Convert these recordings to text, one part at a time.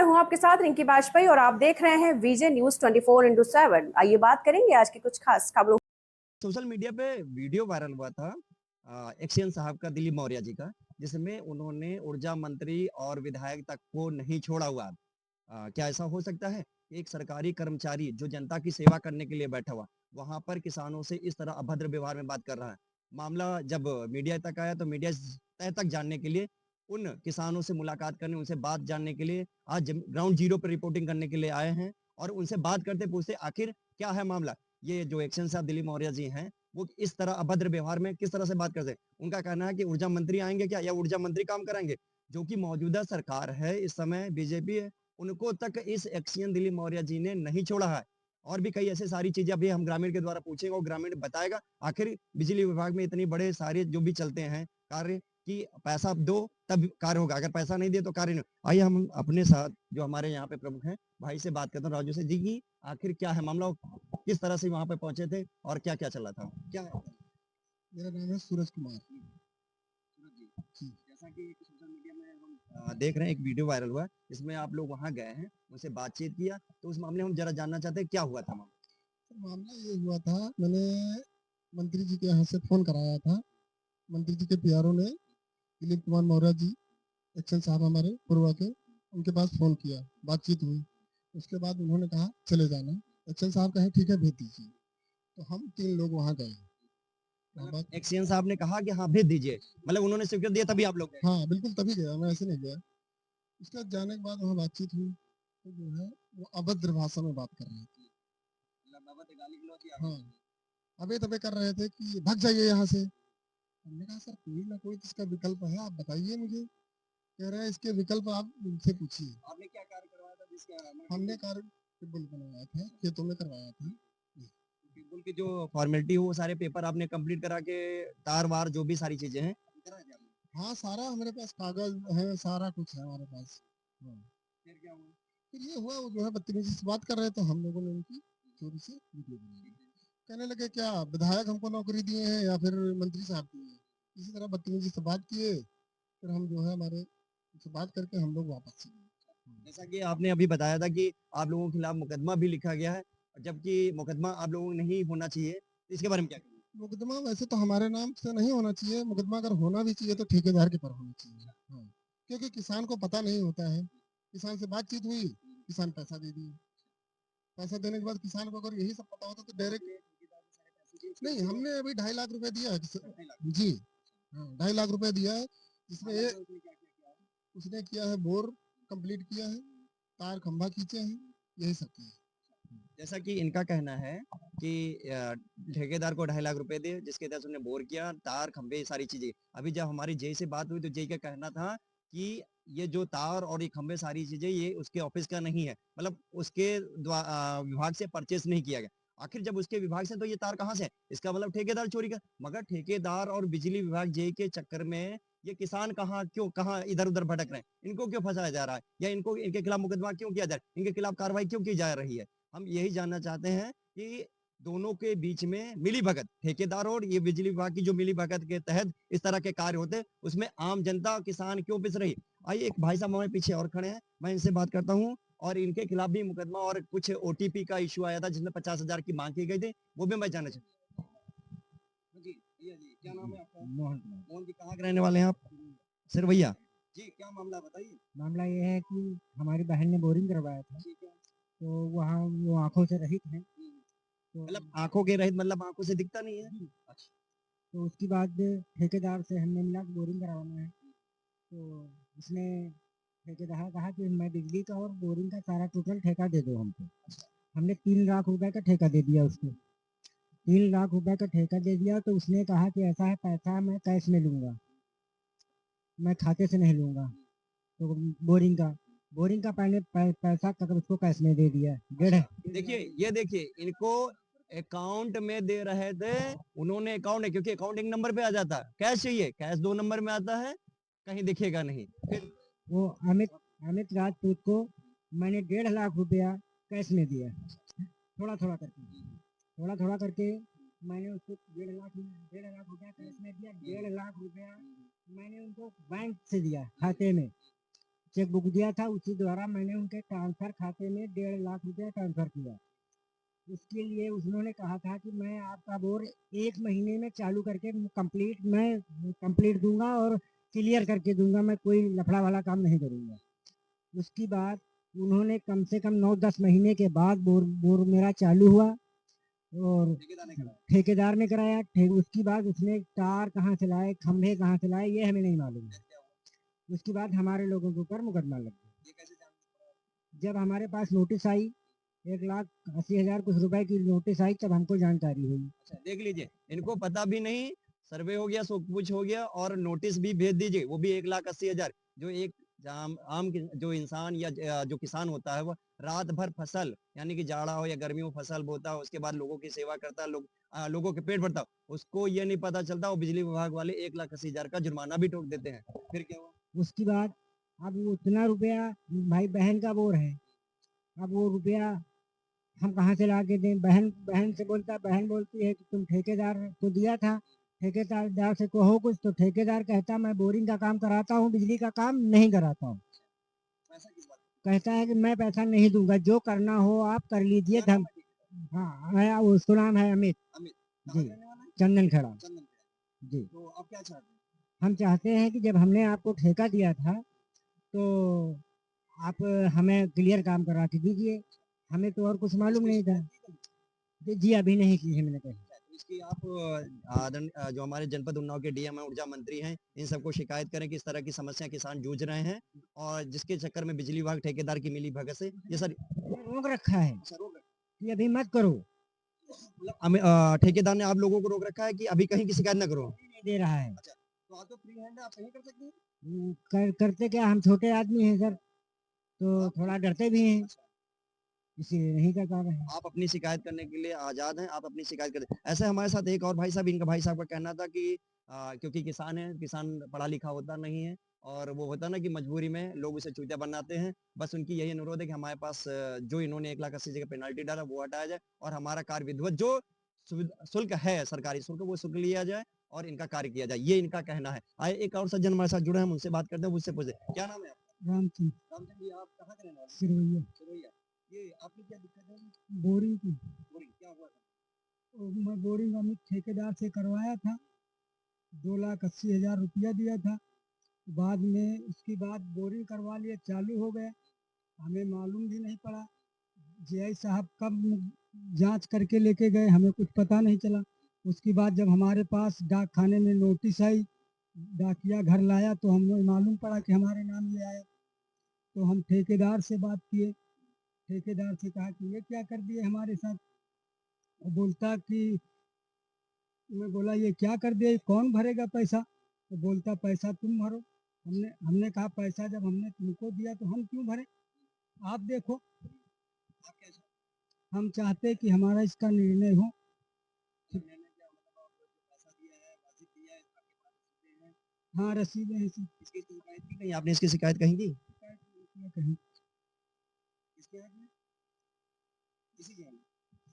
हूं आपके साथ रिंकी बाजपेयी और आप देख रहे हैं वीजे न्यूज 24/7। आइए बात करेंगे आज की कुछ खास खबरों। सोशल मीडिया पे वीडियो वायरल हुआ था एक्शन साहब का, दिलीप मौर्य जी का, जिसमें उन्होंने ऊर्जा मंत्री और विधायक तक को नहीं छोड़ा हुआ। क्या ऐसा हो सकता है कि एक सरकारी कर्मचारी जो जनता की सेवा करने के लिए बैठा हुआ, वहां पर किसानों से इस तरह अभद्र व्यवहार में बात कर रहा है? मामला जब मीडिया तक आया तो मीडिया तह तक जानने के लिए, उन किसानों से मुलाकात करने, उनसे बात जानने के लिए आज ग्राउंड जीरो पर रिपोर्टिंग करने के लिए आए हैं और उनसे बात करते पूछते आखिर क्या है मामला। ये जो एक्शन साहब दिलीप मौर्य जी हैं, वो इस तरह अभद्र व्यवहार में किस तरह से बात करते हैं? उनका कहना है कि ऊर्जा मंत्री आएंगे क्या, या ऊर्जा मंत्री काम कराएंगे? जो कि मौजूदा सरकार है, इस समय बीजेपी है, उनको तक इस एक्शन दिलीप मौर्य जी ने नहीं छोड़ा है। और भी कई ऐसे सारी चीजें अभी हम ग्रामीण के द्वारा पूछेंगे और ग्रामीण बताएगा आखिर बिजली विभाग में इतने बड़े सारे जो भी चलते हैं कार्य, कि पैसा दो तब कार्य होगा, अगर पैसा नहीं दिए तो कार्य नहीं। आइए हम अपने साथ जो हमारे यहाँ पे प्रमुख हैं भाई से बात करता हूँ, राजू से जी, की आखिर क्या है मामला, किस तरह से वहां पे पहुंचे थे और क्या क्या चला था, क्या है? मेरा नाम है सूरज कुमार। सूरज जी, जैसा कि सोशल मीडिया में हम देख रहे हैं, एक वीडियो वायरल हुआ है जिसमें आप लोग वहां गए हैं, उनसे बातचीत किया, तो उस मामले में हम जरा जानना चाहते हैं क्या हुआ था मामला। तो मामला ये हुआ था, मैंने मंत्री जी के यहाँ से फोन कराया था। मंत्री जी के पीआरओ ने दिलीप कुमार मौर्य जी, एक्शन साहब हमारे पूर्वा के, उनके पास फोन किया, बातचीत हुई। उसके बाद उन्होंने कहा चले जाना। एक्शन साहब कहे ठीक है भेज दीजिए। तो हम 3 लोग वहाँ गए। एक्शन साहब ने कहा कि हाँ भेज दीजिए, मतलब उन्होंने स्वीकृति दिया तभी आप लोग गए? हाँ बिल्कुल, तभी गया, मैं ऐसे नहीं गया। उसके बाद जाने के बाद वहाँ बातचीत हुई, तो जो है वो अभद्र भाषा में बात कर रहे थे। हाँ, अबे तबे कर रहे थे कि भाग जाइए यहाँ से। हमने कहा सर कोई ना कोई तो इसका विकल्प है, आप बताइए मुझे। कह रहे हैं इसके विकल्प आप उनसे पूछिए। आपने क्या कार्य करवाया था जिसका? हमने कार्य टिब्बल बनवाया था, खेतों में करवाया था। टिब्बल की जो फॉर्मेलिटी हो, वो सारे पेपर आपने कंप्लीट करा के, तार वार जो भी सारी चीजें हैं करा दिया आपने? हाँ, सारा हमारे पास कागज है, सारा कुछ है हमारे पास। हाँ। फिर क्या हुआ? फिर ये हुआ, वो जो है बदतमीजी से बात कर रहे थे, हम लोगों ने उनकी चोरी से वीडियो बना ली। कहने लगे क्या विधायक हमको नौकरी दिए हैं या फिर मंत्री साहब दिए हैं। इसी तरह बदतमीजी से बात किए। फिर हम जो है हमारे से बात करके हम लोग वापस चले गए। जैसा कि आपने अभी बताया था कि आप लोगों के खिलाफ मुकदमा भी लिखा गया है, जबकि मुकदमा आप लोगों को नहीं होना चाहिए, तो इसके बारे में क्या कहेंगे? मुकदमा वैसे तो हमारे नाम से नहीं होना चाहिए। मुकदमा अगर होना भी चाहिए तो ठेकेदार के पर होना चाहिए। हाँ, क्योंकि किसान को पता नहीं होता है। किसान से बातचीत हुई, किसान पैसा दे दिए। पैसा देने के बाद किसान को अगर यही सब पता होता तो डायरेक्ट नहीं। हमने अभी 2.5 लाख रुपए दिया है जी। हाँ, 2.5 लाख रुपए दिया है, जिसमें उसने किया है बोर कंप्लीट किया है, तार खंभा खींचे हैं, यही सब किया है। जैसा कि इनका कहना है कि ठेकेदार को 2.5 लाख रुपए दिए, जिसके तहत उन्होंने बोर किया, तार खंभे, ये सारी चीजें। अभी जब हमारी जेई से बात हुई तो जेई का कहना था कि ये जो तार और ये खंभे सारी चीजें ये उसके ऑफिस का नहीं है, मतलब उसके विभाग से परचेस नहीं किया गया। आखिर जब उसके विभाग से तो ये तार कहाँ से है? इसका मतलब ठेकेदार चोरी का। मगर ठेकेदार और बिजली विभाग जेई के चक्कर में ये किसान कहाँ इधर उधर भटक रहे हैं? इनको क्यों फंसाया जा रहा है, या इनको इनके खिलाफ मुकदमा क्यों किया जा रहा है, इनके खिलाफ कार्रवाई क्यों की जा रही है? हम यही जानना चाहते हैं कि दोनों के बीच में मिली भगत, ठेकेदार और ये बिजली विभाग की जो मिली भगत के तहत इस तरह के कार्य होते हैं, उसमें आम जनता किसान क्यों पिस रही? आइए, एक भाई साहब हमारे पीछे और खड़े हैं, मैं इनसे बात करता हूँ। और इनके खिलाफ भी मुकदमा और कुछ ओटीपी का इशू आया था जिसमें 50,000 की मांग की गई थी, वो भी मैं जानना चाहता हूँ। जी भैया जी, क्या नाम है आपका? मोहन कुमार। मोहन जी, कहाँ के रहने वाले हैं आप? सर भैया जी, क्या मामला बताइए। मामला ये है कि हमारी बहन ने बोरिंग करवाया था, ठीक है। तो वहाँ वो आंखों से रहित हैं। तो मतलब आंखों के रहित, मतलब आंखों से दिखता नहीं है? अच्छा। तो उसके बाद ठेकेदार से हमने मिला कि बोरिंग करवाना है। तो उसने ठेकेदार कहा कि मैं बिजली का और बोरिंग का सारा टोटल ठेका दे दो हमको। हमने 3 लाख रुपए का ठेका दे दिया उसको। 3 लाख रुपए का ठेका दे दिया, तो उसने कहा कि ऐसा है, पैसा मैं कैश में लूँगा, मैं खाते से नहीं लूँगा। तो बोरिंग का पहले पैसा तक उसको कैश में दे दिया। देखिए, ये देखिए, इनको अकाउंट में दे रहे थे, उन्होंने अकाउंट है, क्योंकि अकाउंट एक नंबर पे आ जाता है, कैश चाहिए, कैश 2 नंबर में आता है, कहीं दिखेगा नहीं। फिर वो अमित राजपूत को मैंने 1.5 लाख रुपया कैश में दिया, थोड़ा थोड़ा करके मैंने उसको 1.5 लाख रुपया कैश में दिया। 1.5 लाख रुपया मैंने उनको बैंक से दिया खाते में। चेक बुक दिया था, उसी द्वारा मैंने उनके ट्रांसफर खाते में 1.5 लाख रुपया ट्रांसफर किया। इसके लिए उन्होंने कहा था कि मैं आपका बोर 1 महीने में चालू करके कंप्लीट दूंगा और क्लियर करके दूंगा, मैं कोई लफड़ा वाला काम नहीं करूंगा। उसके बाद उन्होंने कम से कम 9-10 महीने के बाद बोर मेरा चालू हुआ और ठेकेदार ने कराया। उसके बाद उसने तार कहाँ से लाए, खंभे कहाँ से लाए, ये हमें नहीं मालूम है। उसके बाद हमारे लोगों के ऊपर मुकदमा लग गया। जब हमारे पास नोटिस आई 1,80,000 कुछ रुपए की नोटिस आई, तब हमको जानकारी हुई। अच्छा देख लीजिए, इनको पता भी नहीं, सर्वे हो गया, सब कुछ हो गया और नोटिस भी भेज दीजिए, वो भी 1,80,000। जो एक जो इंसान या जो किसान होता है, वो रात भर फसल यानी कि जाड़ा हो या गर्मी हो फसल बोता है, उसके बाद लोगों की सेवा करता है, लोगों के पेट भरता है, उसको ये नहीं पता चलता, वो बिजली विभाग वाले 1,80,000 का जुर्माना भी ठोक देते हैं। फिर क्या हुआ? उसके बाद अब वो उतना रुपया, भाई बहन का बोर है, अब वो रुपया हम कहाँ से ला के दें? बहन बोलती है कि तुम ठेकेदार को दिया था, ठेकेदार से कहो कुछ, तो ठेकेदार कहता मैं बोरिंग का काम कराता हूँ, बिजली का काम नहीं कराता हूँ। पैसा किस बात कहता है कि मैं पैसा नहीं दूंगा, जो करना हो आप कर लीजिए। का? हाँ, उसका नाम है अमित अमित जी, कहाँ रहने वाला है? चंदन खड़ा चंदन का। जी। तो आप क्या चाहते हैं? हम चाहते हैं कि जब हमने आपको ठेका दिया था, तो आप हमें क्लियर काम करा के दीजिए, हमें तो और कुछ मालूम नहीं था। जी अभी नहीं की है मैंने कही। इसकी आप जो हमारे जनपद उन्नाव के डीएम हैं, ऊर्जा मंत्री हैं, इन सबको शिकायत करें कि इस तरह की समस्या किसान जूझ रहे हैं और जिसके चक्कर में बिजली विभाग ठेकेदार की मिली भगत से ये सर रोक रखा है कि अभी मत करो, ठेकेदार ने आप लोगों को रोक रखा है कि अभी कहीं की शिकायत न करो। नहीं दे रहा है। तो आप तो फ्री हैंड है, आप कहीं कर सकते हैं। करते क्या, हम छोटे आदमी हैं सर, तो थोड़ा डरते भी हैं, इसीलिए नहीं कर पा रहे हैं। आप अपनी शिकायत करने के लिए आजाद हैं, आप अपनी शिकायत करें। ऐसे हमारे साथ एक और भाई साहब, इनका भाई साहब का कहना था कि क्योंकि किसान है, किसान पढ़ा लिखा होता नहीं है और वो होता ना कि मजबूरी में लोग उसे चूतिया बनाते हैं। बस उनकी यही अनुरोध है कि हमारे पास जो इन्होंने 1,80,000 का पेनाल्टी डाला वो हटाया जाए और हमारा कार्य विधिवत जो शुल्क है, सरकारी शुल्क, वो शुल्क लिया जाए और इनका कार्य किया जाए, ये इनका कहना है। आए एक और सज्जन हमारे साथ जुड़े हैं, हम उनसे बात करते हैं, उससे पूछते हैं। क्या नाम है आपका? रामचंद रामचंद्र जी, आप कहाँ के रहने वाले? सिरोहिया सिरोहिया। ये आपकी क्या दिक्कत है? बोरिंग की। बोरिंग क्या हुआ था? मैं बोरिंग अमित ठेकेदार से करवाया था, 2,80,000 रुपया दिया था। बाद में उसके बाद बोरिंग करवा लिया, चालू हो गया, हमें मालूम भी नहीं पड़ा। जीआई साहब कब जांच करके लेके गए हमें कुछ पता नहीं चला। उसके बाद जब हमारे पास डाक खाने में नोटिस आई, डाकिया घर लाया, तो हमें मालूम पड़ा कि हमारे नाम ये आया। तो हम ठेकेदार से बात किए, ठेकेदार से कहा कि ये क्या कर दिए हमारे साथ। वो बोलता कि, मैं बोला ये क्या कर दिया, ये कौन भरेगा पैसा? तो बोलता पैसा तुम भरो। हमने कहा पैसा जब हमने तुमको दिया तो हम क्यों भरें, आप देखो। हम चाहते कि हमारा इसका निर्णय हो। हाँ रसीदें हैं सर। इसकी शिकायत की कहीं आपने? इसकी शिकायत कहीं की? कहीं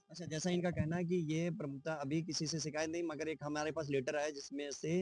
अच्छा, जैसा इनका कहना है कि ये प्रमुखता अभी किसी से शिकायत नहीं, मगर एक हमारे पास लेटर आया जिसमें से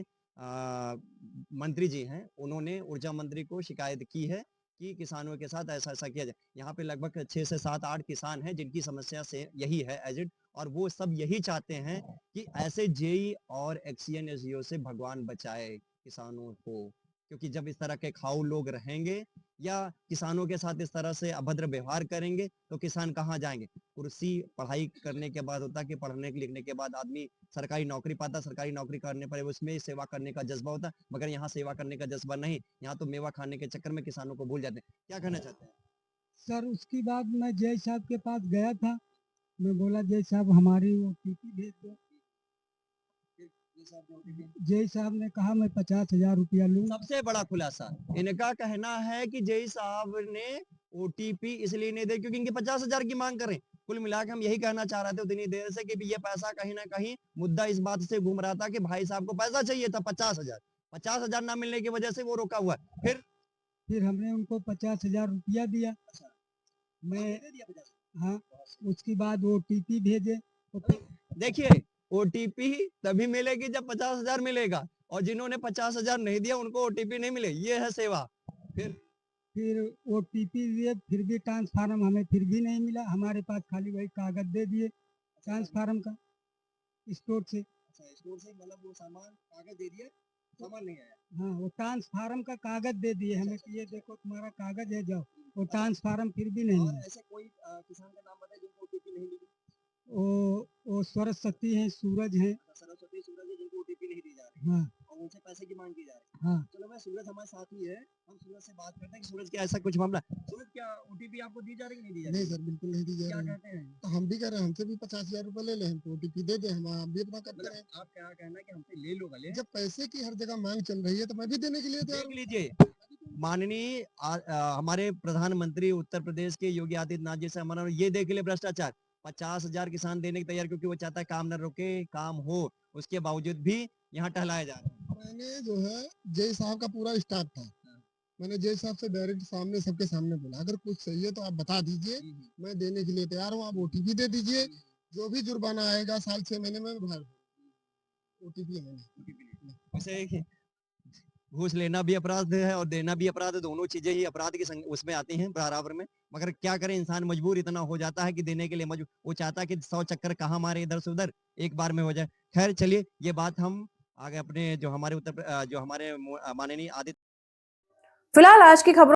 मंत्री जी हैं, उन्होंने ऊर्जा मंत्री को शिकायत की है कि किसानों के साथ ऐसा ऐसा किया जाए। यहाँ पे लगभग 6 से 7-8 किसान हैं जिनकी समस्या से यही है एजिड, और वो सब यही चाहते हैं कि ऐसे जेई और एक्सीएन एसजीओ से भगवान बचाए किसानों को, क्योंकि जब इस तरह के खाऊ लोग रहेंगे या किसानों के साथ इस तरह से अभद्र व्यवहार करेंगे तो किसान कहाँ जाएंगे? कुर्सी पढ़ाई करने के बाद होता है कि पढ़ने लिखने के बाद आदमी सरकारी नौकरी पाता, सरकारी नौकरी करने पर उसमें सेवा करने का जज्बा होता है, मगर यहाँ सेवा करने का जज्बा नहीं, यहाँ तो मेवा खाने के चक्कर में किसानों को भूल जाते हैं। क्या कहना चाहते हैं? सर उसके बाद मैं जय साहब के पास गया था, मैं बोला जय साहब हमारी वो टीपी भेज दो। जय साहब ने कहा मैं 50,000 रुपया लूंगा। सबसे बड़ा खुलासा इनका कहना है कि जय साहब ने ओटीपी इसलिए नहीं दे क्योंकि इनके 50,000 की मांग करें। कुल मिला के हम यही कहना चाह रहे थे उतनी देर से कि ये पैसा कहीं ना कहीं मुद्दा इस बात से घूम रहा था कि भाई साहब को पैसा चाहिए था 50,000 ना मिलने की वजह से वो रोका हुआ है। फिर हमने उनको 50,000 रुपया दिया। मैं हाँ, उसके बाद ओटीपी भेजे। देखिए, ओटीपी तभी मिलेगी जब 50,000 मिलेगा, और जिन्होंने 50,000 नहीं दिया उनको ओटीपी नहीं मिले, ये है सेवा। फिर फिर OTP दिए, फिर भी ट्रांसफार्म हमें फिर भी नहीं मिला। हमारे पास खाली वही कागज दे दिए ट्रांसफार्म का स्टोर से। अच्छा, स्टोर से मतलब वो सामान कागज दे दिया, सामान नहीं आया। हाँ, वो ट्रांसफार्म का कागज दे दिए हमें कि ये देखो तुम्हारा कागज है, जाओ। वो ट्रांसफार्म फिर भी नहीं और मिला। ऐसे कोई किसान का नाम बताइए जिनको ओटीपी नहीं मिली। वो सरस्वती हैं, सूरज हैं। अच्छा, सरस्वती, सूरज है जिनको ओटीपी नहीं दी जा रही हाँ और उनसे पैसे की मांग की जा रही है। हाँ। चलो भाई, सूरज हमारे साथ ही है, हम सूरज से बात करते हैं कि सूरज क्या ऐसा कुछ मामला है? सूरज, क्या ओटीपी आपको दी जा रही है कि नहीं दी जा रही? नहीं सर, बिल्कुल नहीं दी जा क्या रही है। कहते हैं? तो हम भी कह रहे हैं हमसे भी 50,000 रुपए ले लें, हमको OTP दे दे, हम भी अपना करते मतलब रहे। आप क्या कहना है कि हमसे ले लो भले, जब पैसे की हर जगह मांग चल रही है तो मैं भी देने के लिए तैयार देख हूँ। लीजिए। माननीय हमारे प्रधानमंत्री उत्तर प्रदेश के योगी आदित्यनाथ जी से हमारा ये देख ले भ्रष्टाचार, 50,000 किसान देने की तैयार, क्योंकि वो चाहता है काम न रुके, काम हो, उसके बावजूद भी यहाँ टहलाया जा रहा है। मैंने जो है जय साहब का पूरा स्टाफ था, मैंने जय साहब से डायरेक्ट सामने सबके सामने बोला अगर कुछ सही है तो आप बता दीजिए, मैं देने के लिए तैयार हूँ। आप OTP दे दीजिए, जो भी जुर्माना आएगा साल 6 महीने में भर। OTP नहीं। वैसे घूस लेना भी अपराध है और देना भी अपराध है, दोनों चीजें ही अपराध की उसमें आती हैं बराबर में। मगर क्या करें, इंसान मजबूर इतना हो जाता है कि देने के लिए मजबूर, वो चाहता है कि 100 चक्कर कहाँ मारे इधर से उधर, एक बार में हो जाए। खैर चलिए, ये बात हम आगे अपने जो हमारे माननीय आदित्य फिलहाल आज की खबरों